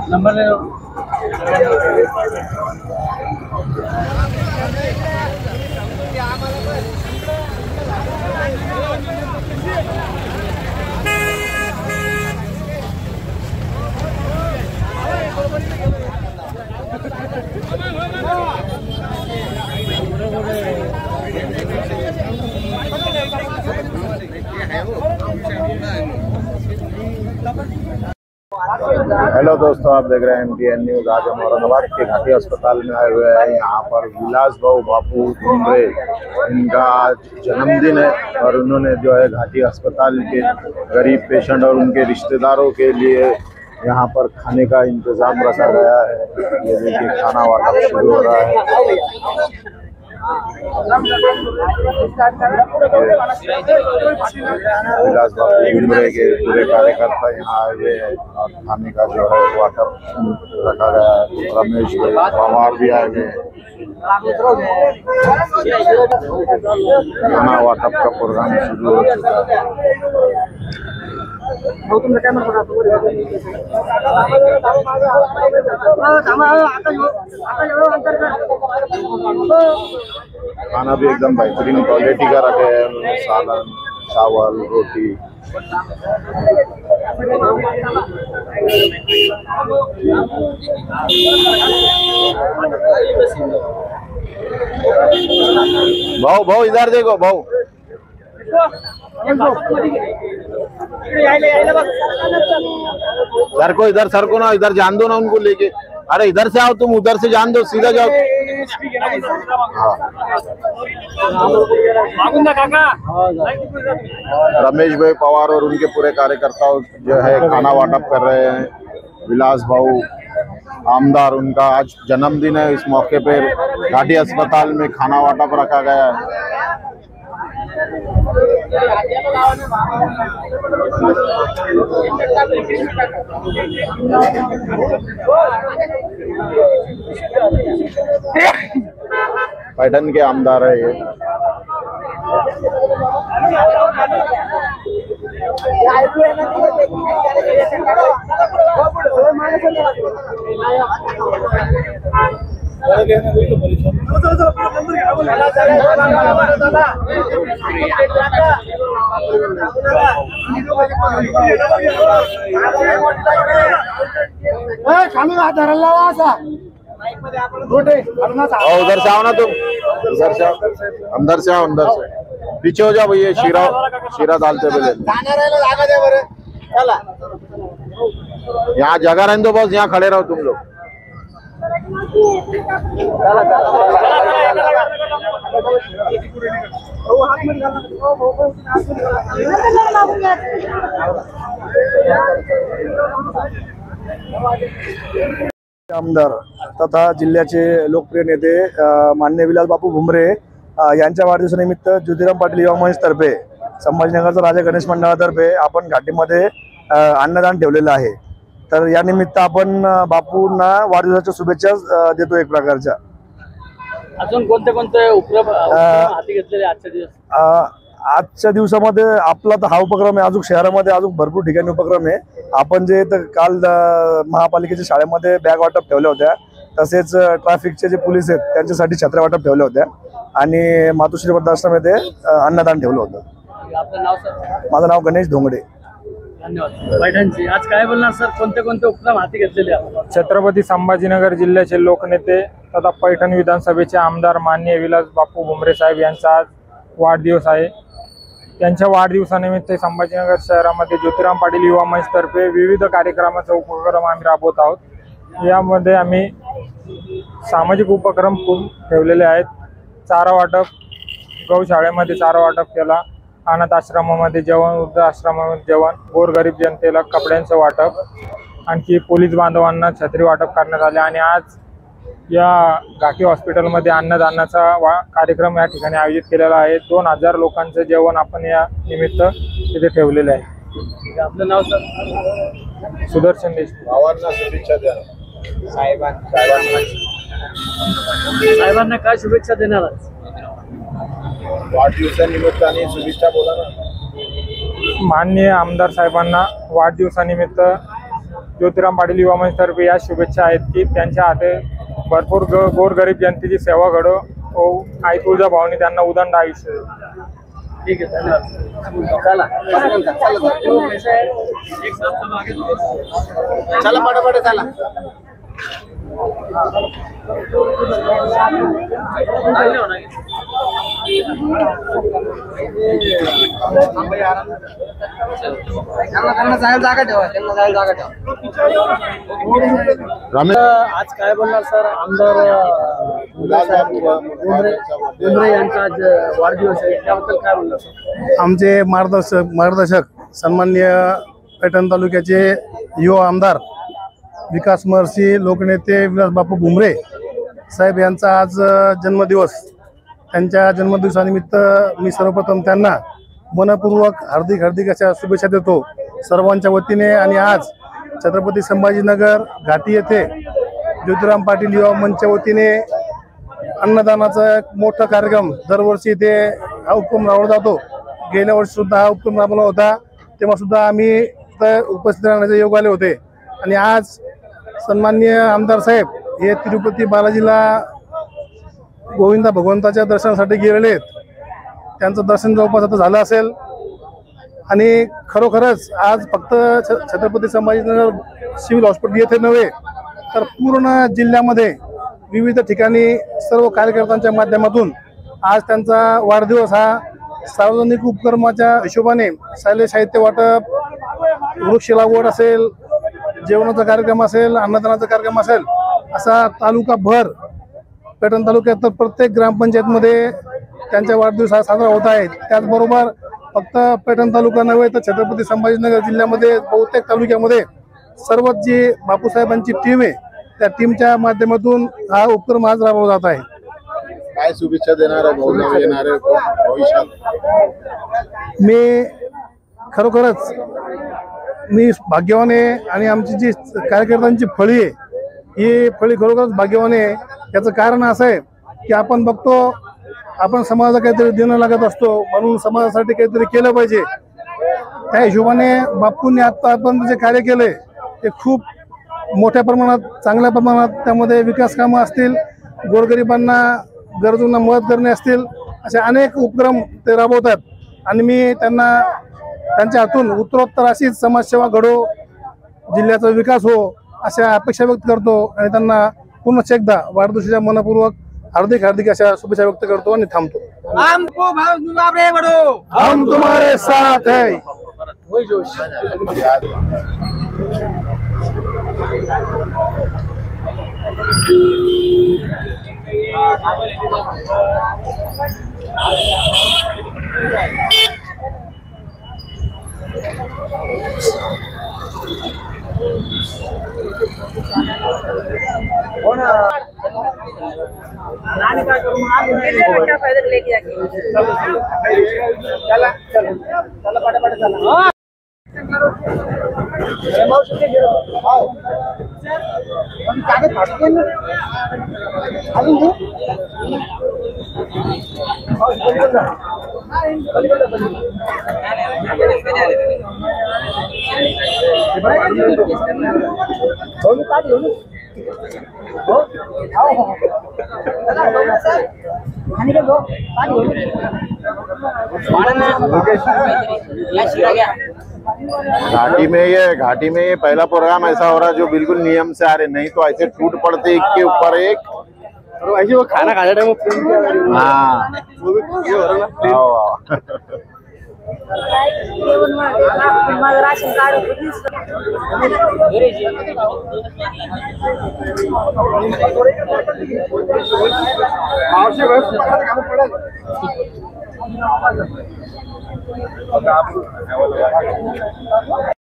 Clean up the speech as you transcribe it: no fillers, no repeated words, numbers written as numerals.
Number ले low. Hello दोस्तों, आप देख रहे हैं MTN न्यूज। आज हम औरंगाबाद के घाटी अस्पताल में आए हुए हैं। यहाँ पर विलास भाऊ बापू भुमरे, इनका आज जन्मदिन है और उन्होंने जो है घाटी अस्पताल के गरीब पेशेंट और उनके रिश्तेदारों के लिए यहाँ पर खाने का इंतजाम रखा गया है। ये देखिए खाना वाटप शुरू हो रहा है। विलास बापू भुमरे के पूरे कार्यकर्ता यहाँ आए हुए हैं और खाने का जो है वाटप रखा गया है। रमेश पवार भी आए हुए हैं। खाना वाटप का प्रोग्राम शुरू हो चुका है। खाना भी एकदम बेहतरीन क्वालिटी का रखे हैं उन्होंने। सालन, चावल, रोटी। भाऊ भाऊ इधर देखो भाऊ। सर को इधर, सर को ना इधर जान दो ना, उनको लेके। अरे इधर से आओ, तुम उधर से जान दो, सीधा जाओ। हाँ। रमेश भाई पवार और उनके पूरे कार्यकर्ता जो है खाना वाटप कर रहे हैं। विलास भाऊ आमदार, उनका आज जन्मदिन है। इस मौके पर घाटी अस्पताल में खाना वाटप रखा गया है। पैठन के आमदार है ये। उधर से आओ ना तुम, उधर से आओ, अंदर से आओ, अंदर से पीछे हो जाओ भैया। शीरा डालते पहले यहाँ जगह रहने दो बस, यहाँ खड़े रहो तुम लोग। आमदार तथा जिल्ह्याचे लोकप्रिय नेते माननीय विलास बापू भुमरे यांच्या वाढदिवसानिमित्त ज्योतिराम पाटील युवा मंचतर्फे संभाजीनगरचा राजा गणेश मंडळातर्फे आपण घाटीमध्ये अन्नदान ठेवलेलं आहे। तर या निमित्त आपण बापूंना वाढदिवसाच्या शुभेच्छा देतो एक प्रकारच्या। अजून कोणते कोणते उपक्रम हाती घेतलेले आजच्या दिवस? आजच्या दिवसामध्ये आपला तर हा उपक्रम आहे। अजून शहरामध्ये अजून भरपूर ठिकाणी उपक्रम आहे। आपण जे काल महापालिकेच्या शाळेमध्ये बॅग वाटप ठेवल्या होत्या, तसेच ट्रॅफिकचे जे पोलीस आहेत त्यांच्यासाठी छत्र्या वाटप ठेवल्या होत्या आणि मातोश्री वृद्धाश्रम येथे अन्नदान ठेवलं होतं। आपलं नाव सर? माझं नाव गणेश धोंगडे। धन्यवाद। पैठणची आज काय बोलणार सर, कोणते कोणते उपक्रम हाती घेतलेले आहेत? छत्रपती संभाजीनगर जिल्ह्याचे लोकनेते तथा पैठण विधानसभेचे आमदार माननीय विलास बापू भुमरे साहेब यांचा आज वाढदिवस आहे। त्यांच्या वाढदिवसानिमित्त संभाजीनगर शहरामध्ये ज्योतिराम पाटील युवा मंचतर्फे विविध कार्यक्रमाचा उपक्रम आम्ही राबवत आहोत। यामध्ये आम्ही सामाजिक उपक्रम खूप ठेवलेले आहेत। चारा वाटप, गौशाळेमध्ये चारा वाटप केला, अनाथ आश्रमामध्ये जेवण, वृद्ध आश्रमामध्ये जेवण, गोरगरीब जनतेला कपड्यांचं वाटप, आणखी पोलीस बांधवांना छत्री वाटप करण्यात आले आणि आज या घाटी हॉस्पिटलमध्ये अन्नदानाचा कार्यक्रम या ठिकाणी आयोजित केलेला आहे। 2000 लोकांचं जेवण आपण या निमित्त तिथे ठेवलेले आहे। आपलं नाव सर? सुदर्शन देशमुख। भावांना शुभेच्छा द्या। साहेबांना काय शुभेच्छा देणार? वाढदिवसानिमित्ताने शुभेच्छा बोला ना. माननीय आमदार साहेबांना वाढदिवसानिमित्त ज्योतिराम पाटील युवा मंचतर्फे या शुभेच्छा आहेत की त्यांच्या हाते भरपूर गोरगरीब जनतेची सेवा घडो व आई तुळजाभवानी त्यांना उदंड आयुष्य देवो. ठीक आहे, धन्यवाद. चला पटापट चला. आज काय बोलणार सर, आमदार भुमरे यांचा आज वाढदिवस आहे, त्याबद्दल काय बोलणार सर? आमचे मार्गदर्शक सन्माननीय पैठण तालुक्याचे युवा आमदार विकास महर्षी लोकनेते विलास बापू भुमरे साहेब यांचा आज जन्मदिवस. त्यांच्या जन्मदिवसानिमित्त मी सर्वप्रथम त्यांना मनपूर्वक हार्दिक अशा शुभेच्छा देतो सर्वांच्या वतीने. आणि आज छत्रपती संभाजीनगर घाटी येथे ज्योतिराम पाटील युवा मंचच्या वतीने अन्नदानाचा एक मोठा कार्यक्रम दरवर्षी इथे हा उपक्रम राबवला जातो. गेल्या वर्षी सुद्धा हा उपक्रम राबवला होता, तेव्हा सुद्धा आम्ही उपस्थित राहण्याचे योग आले होते. आणि आज सन्माननीय आमदार साहेब हे तिरुपती बालाजीला गोविंदा भगवंताच्या दर्शनासाठी गेलेले आहेत. त्यांचं दर्शन जवळपास आता झालं असेल. आणि खरोखरच आज फक्त छत्रपती संभाजीनगर सिव्हिल हॉस्पिटल येथे नव्हे तर पूर्ण जिल्ह्यामध्ये विविध ठिकाणी सर्व कार्यकर्त्यांच्या माध्यमातून आज त्यांचा वाढदिवस हा सार्वजनिक उपक्रमाच्या हिशोबाने शालेय साहित्य वाटप, वृक्ष लागवड असेल, जेवणाचा कार्यक्रम असेल, अन्नदानाचा कार्यक्रम असेल, असा तालुकाभर पैठण तालुक्यात तर प्रत्येक ग्रामपंचायतमध्ये त्यांचा वाढदिवस हा साजरा होत आहे. त्याचबरोबर फक्त पैठण तालुका नव्हे तर छत्रपती संभाजीनगर जिल्ह्यामध्ये बहुतेक तालुक्यामध्ये सर्वच जी बापूसाहेबांची टीम आहे त्या टीमच्या माध्यमातून हा उपक्रम आज राबवला जात आहे. काय शुभेच्छा देणार येणारे भविष्यात? मी खरोखरच भाग्यवान आहे आणि आमची जी कार्यकर्त्यांची फळी आहे ही फळी खरोखरच भाग्यवान आहे. याचं कारण असं आहे की आपण बघतो आपण समाजाला काहीतरी देणं लागत असतो, म्हणून समाजासाठी काहीतरी केलं पाहिजे. त्या हिशोबाने बापूंनी आतापर्यंत जे कार्य केले ते खूप मोठ्या प्रमाणात, चांगल्या प्रमाणात त्यामध्ये विकास कामं असतील, गोरगरिबांना गरजूंना मदत करणे असतील, असे अनेक उपक्रम ते राबवतात. आणि मी त्यांच्या हातून उत्तरोत्तर अशीच समाजसेवा घडो, जिल्ह्याचा विकास हो अशा अपेक्षा व्यक्त करतो. आणि त्यांना पुन्हा एकदा वाढदिवसाच्या मनपूर्वक हार्दिक अशा शुभेच्छा व्यक्त करतो आणि थांबतो. हम तुम्हारे साथ है. वही जोश. घाटी में ये पहला प्रोग्राम ऐसा हो रहा है जो बिल्कुल नियम से आ रहे, नहीं तो ऐसे टूट पड़ते एक के ऊपर एक. ऐसे वो खाना खाने टाइम हाँ वो भी ये हो रहा है ना. राशन कार्ड आवश्यक